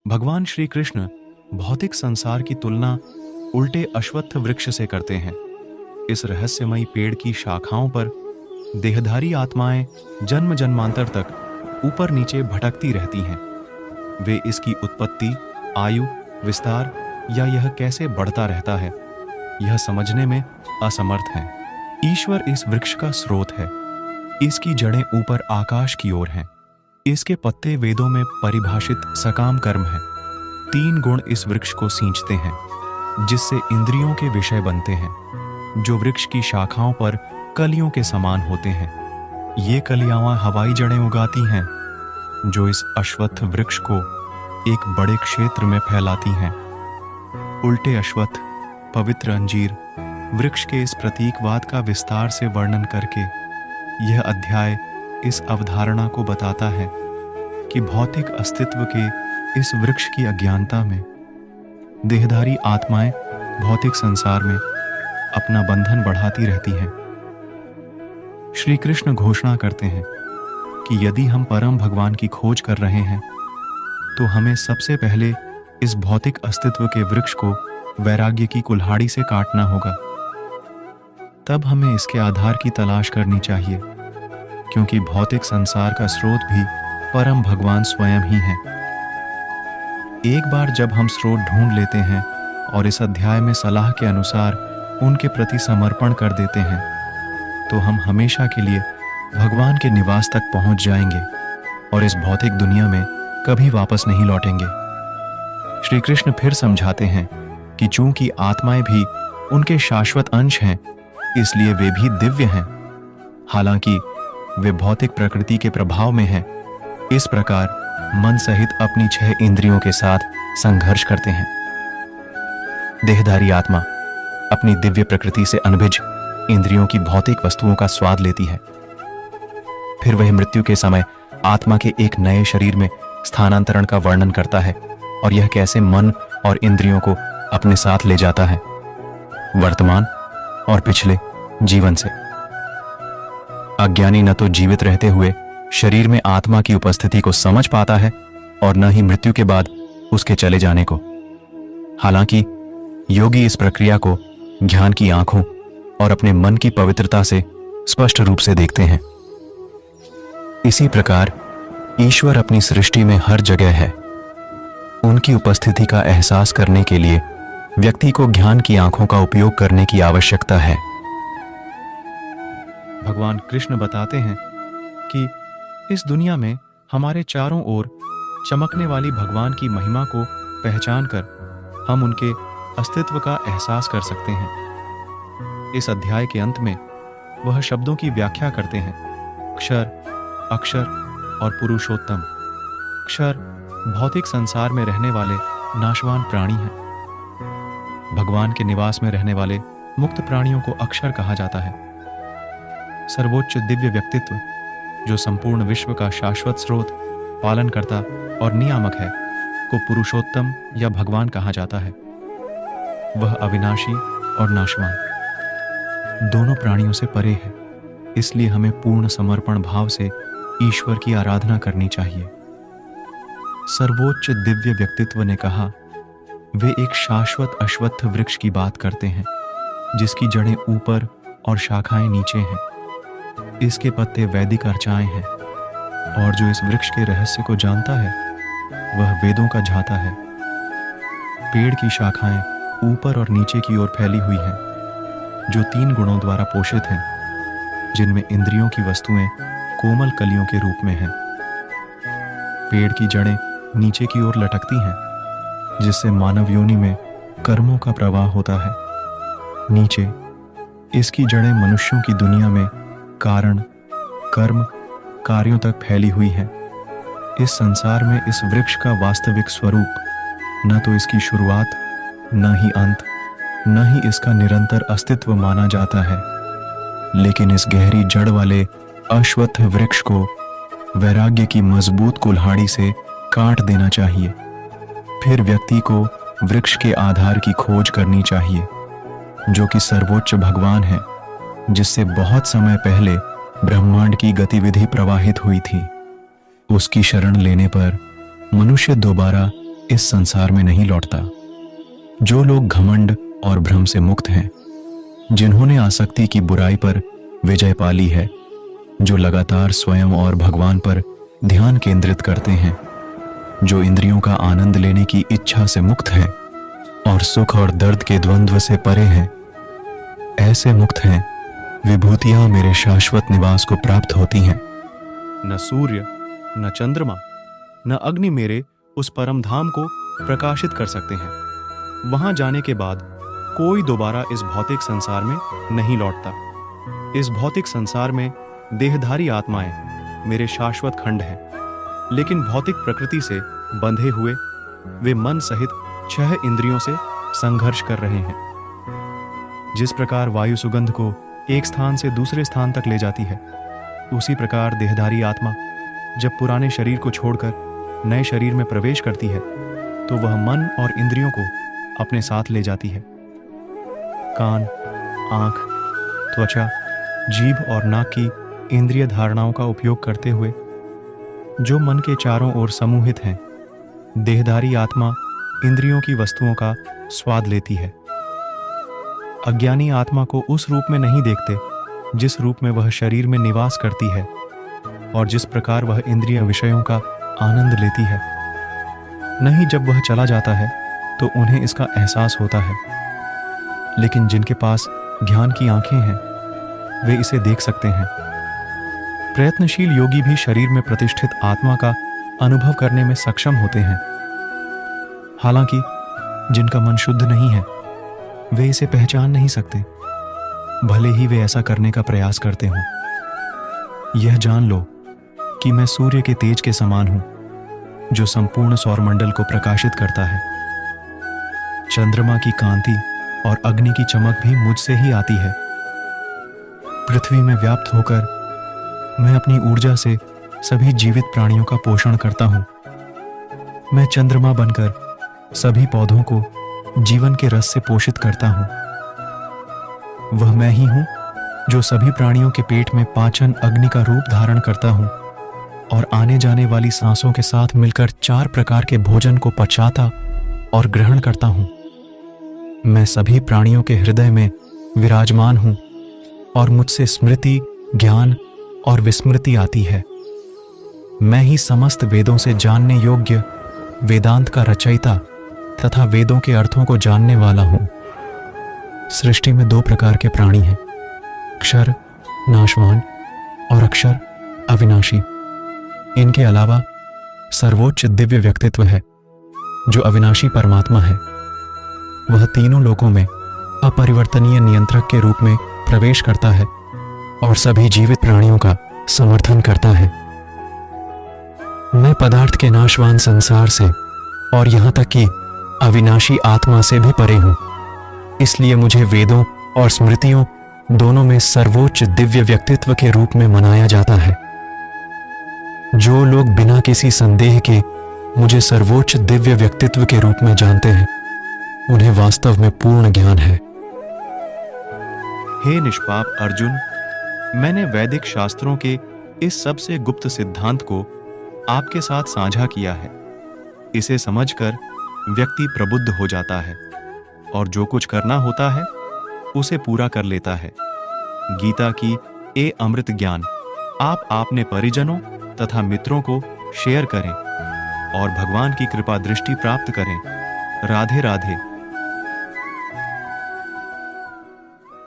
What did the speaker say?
भगवान श्री कृष्ण भौतिक संसार की तुलना उल्टे अश्वत्थ वृक्ष से करते हैं। इस रहस्यमयी पेड़ की शाखाओं पर देहधारी आत्माएं जन्म जन्मांतर तक ऊपर नीचे भटकती रहती हैं। वे इसकी उत्पत्ति, आयु, विस्तार या यह कैसे बढ़ता रहता है, यह समझने में असमर्थ हैं। ईश्वर इस वृक्ष का स्रोत है। इसकी जड़ें ऊपर आकाश की ओर हैं। इसके पत्ते वेदों में परिभाषित सकाम कर्म है। 3 गुण इस वृक्ष को सींचते हैं, जिससे इंद्रियों के विषय बनते हैं, जो वृक्ष की शाखाओं पर कलियों के समान होते हैं। ये कलियां हवाई जड़ें उगाती हैं, जो इस अश्वत्थ वृक्ष को एक बड़े क्षेत्र में फैलाती हैं। उल्टे अश्वत्थ, पवित्र अंजीर वृक्ष के इस प्रतीकवाद का विस्तार से वर्णन करके यह अध्याय इस अवधारणा को बताता है कि भौतिक अस्तित्व के इस वृक्ष की अज्ञानता में देहधारी आत्माएं भौतिक संसार में अपना बंधन बढ़ाती रहती हैं। श्री कृष्ण घोषणा करते हैं कि यदि हम परम भगवान की खोज कर रहे हैं तो हमें सबसे पहले इस भौतिक अस्तित्व के वृक्ष को वैराग्य की कुल्हाड़ी से काटना होगा। तब हमें इसके आधार की तलाश करनी चाहिए, क्योंकि भौतिक संसार का स्रोत भी परम भगवान स्वयं ही है। एक बार जब हम स्रोत ढूंढ लेते हैं और इस अध्याय में सलाह के अनुसार उनके प्रति समर्पण कर देते हैं, तो हम हमेशा के लिए भगवान के निवास तक पहुंच जाएंगे और इस भौतिक दुनिया में कभी वापस नहीं लौटेंगे। श्री कृष्ण फिर समझाते हैं कि चूंकि आत्माएं भी उनके शाश्वत अंश हैं, इसलिए वे भी दिव्य हैं, हालांकि वे भौतिक प्रकृति के प्रभाव में हैं। इस प्रकार मन सहित अपनी 6 इंद्रियों के साथ संघर्ष करते हैं। देहधारी आत्मा अपनी दिव्य प्रकृति से अनभिज इंद्रियों की भौतिक वस्तुओं का स्वाद लेती है। फिर वह मृत्यु के समय आत्मा के एक नए शरीर में स्थानांतरण का वर्णन करता है और यह कैसे मन और इंद्रियों को अपने साथ ले जाता है, वर्तमान और पिछले जीवन से। अज्ञानी न तो जीवित रहते हुए शरीर में आत्मा की उपस्थिति को समझ पाता है और न ही मृत्यु के बाद उसके चले जाने को। हालांकि योगी इस प्रक्रिया को ज्ञान की आंखों और अपने मन की पवित्रता से स्पष्ट रूप से देखते हैं। इसी प्रकार ईश्वर अपनी सृष्टि में हर जगह है। उनकी उपस्थिति का एहसास करने के लिए व्यक्ति को ज्ञान की आंखों का उपयोग करने की आवश्यकता है। भगवान कृष्ण बताते हैं कि इस दुनिया में हमारे चारों ओर चमकने वाली भगवान की महिमा को पहचान कर हम उनके अस्तित्व का एहसास कर सकते हैं। इस अध्याय के अंत में वह शब्दों की व्याख्या करते हैं। क्षर, अक्षर और पुरुषोत्तम। क्षर भौतिक संसार में रहने वाले नाशवान प्राणी हैं। भगवान के निवास में रहने वाले मुक्त प्राणियों को अक्षर कहा जाता है। सर्वोच्च दिव्य व्यक्तित्व, जो संपूर्ण विश्व का शाश्वत स्रोत, पालनकर्ता और नियामक है, को पुरुषोत्तम या भगवान कहा जाता है। वह अविनाशी और नाशवान दोनों प्राणियों से परे है, इसलिए हमें पूर्ण समर्पण भाव से ईश्वर की आराधना करनी चाहिए। सर्वोच्च दिव्य व्यक्तित्व ने कहा, वे एक शाश्वत अश्वत्थ वृक्ष की बात करते हैं, जिसकी जड़ें ऊपर और शाखाएं नीचे हैं। इसके पत्ते वैदिक अर्चाएं हैं, और जो इस वृक्ष के रहस्य को जानता है वह वेदों का झाता है। पेड़ की शाखाएं ऊपर और नीचे की ओर फैली हुई हैं, जो 3 गुणों द्वारा पोषित हैं, जिनमें इंद्रियों की वस्तुएं कोमल कलियों के रूप में हैं। पेड़ की जड़ें नीचे की ओर लटकती हैं, जिससे मानव योनि में कर्मों का प्रवाह होता है। नीचे इसकी जड़ें मनुष्यों की दुनिया में कारण, कर्म, कार्यों तक फैली हुई है। इस संसार में इस वृक्ष का वास्तविक स्वरूप न तो इसकी शुरुआत, न ही अंत, न ही इसका निरंतर अस्तित्व माना जाता है, लेकिन इस गहरी जड़ वाले अश्वत्थ वृक्ष को वैराग्य की मजबूत कुल्हाड़ी से काट देना चाहिए। फिर व्यक्ति को वृक्ष के आधार की खोज करनी चाहिए, जो कि सर्वोच्च भगवान है, जिससे बहुत समय पहले ब्रह्मांड की गतिविधि प्रवाहित हुई थी। उसकी शरण लेने पर मनुष्य दोबारा इस संसार में नहीं लौटता। जो लोग घमंड और भ्रम से मुक्त हैं, जिन्होंने आसक्ति की बुराई पर विजय पाली है, जो लगातार स्वयं और भगवान पर ध्यान केंद्रित करते हैं, जो इंद्रियों का आनंद लेने की इच्छा से मुक्त है और सुख और दर्द के द्वंद्व से परे हैं, ऐसे मुक्त हैं विभूतियां मेरे शाश्वत निवास को प्राप्त होती हैं। न सूर्य, न चंद्रमा, न अग्नि मेरे उस परम धाम को प्रकाशित कर सकते हैं। वहां जाने के बाद कोई दोबारा इस भौतिक संसार में नहीं लौटता। इस भौतिक संसार में देहधारी आत्माएं मेरे शाश्वत खंड हैं, लेकिन भौतिक प्रकृति से बंधे हुए वे मन सहित 6 इंद्रियों से संघर्ष कर रहे हैं। जिस प्रकार वायु सुगंध को एक स्थान से दूसरे स्थान तक ले जाती है, उसी प्रकार देहधारी आत्मा जब पुराने शरीर को छोड़कर नए शरीर में प्रवेश करती है, तो वह मन और इंद्रियों को अपने साथ ले जाती है। कान, आंख, त्वचा, जीभ और नाक की इंद्रिय धारणाओं का उपयोग करते हुए जो मन के चारों ओर समूहित हैं, देहधारी आत्मा इंद्रियों की वस्तुओं का स्वाद लेती है। अज्ञानी आत्मा को उस रूप में नहीं देखते जिस रूप में वह शरीर में निवास करती है और जिस प्रकार वह इंद्रिय विषयों का आनंद लेती है। नहीं, जब वह चला जाता है तो उन्हें इसका एहसास होता है, लेकिन जिनके पास ज्ञान की आंखें हैं, वे इसे देख सकते हैं। प्रयत्नशील योगी भी शरीर में प्रतिष्ठित आत्मा का अनुभव करने में सक्षम होते हैं। हालांकि जिनका मन शुद्ध नहीं है, वे इसे पहचान नहीं सकते, भले ही वे ऐसा करने का प्रयास करते हों। यह जान लो कि मैं सूर्य के तेज के समान हूं, जो संपूर्ण सौरमंडल को प्रकाशित करता है। चंद्रमा की कांति और अग्नि की चमक भी मुझसे ही आती है। पृथ्वी में व्याप्त होकर मैं अपनी ऊर्जा से सभी जीवित प्राणियों का पोषण करता हूं। मैं चंद्रमा बनकर सभी पौधों को जीवन के रस से पोषित करता हूं। वह मैं ही हूं जो सभी प्राणियों के पेट में पाचन अग्नि का रूप धारण करता हूं और आने जाने वाली सांसों के साथ मिलकर 4 प्रकार के भोजन को पचाता और ग्रहण करता हूं। मैं सभी प्राणियों के हृदय में विराजमान हूं और मुझसे स्मृति, ज्ञान और विस्मृति आती है। मैं ही समस्त वेदों से जानने योग्य वेदांत का रचयिता तथा वेदों के अर्थों को जानने वाला हूं। सृष्टि में 2 प्रकार के प्राणी हैं, क्षर नाशवान और अक्षर अविनाशी। इनके अलावा सर्वोच्च दिव्य व्यक्तित्व है जो अविनाशी परमात्मा है। वह तीनों लोकों में अपरिवर्तनीय नियंत्रक के रूप में प्रवेश करता है और सभी जीवित प्राणियों का समर्थन करता है। मैं पदार्थ के नाशवान संसार से और यहां तक कि अविनाशी आत्मा से भी परे हूं। इसलिए मुझे वेदों और स्मृतियों दोनों में सर्वोच्च दिव्य व्यक्तित्व के रूप में मनाया जाता है। जो लोग बिना किसी संदेह के मुझे सर्वोच्च दिव्य व्यक्तित्व के रूप में जानते हैं, उन्हें वास्तव में पूर्ण ज्ञान है। हे निष्पाप अर्जुन, मैंने वैदिक शास्त्रों के इस सबसे गुप्त सिद्धांत को आपके साथ साझा किया है। इसे समझकर व्यक्ति प्रबुद्ध हो जाता है और जो कुछ करना होता है उसे पूरा कर लेता है। गीता की ये अमृत ज्ञान आप अपने परिजनों तथा मित्रों को शेयर करें और भगवान की कृपा दृष्टि प्राप्त करें। राधे राधे।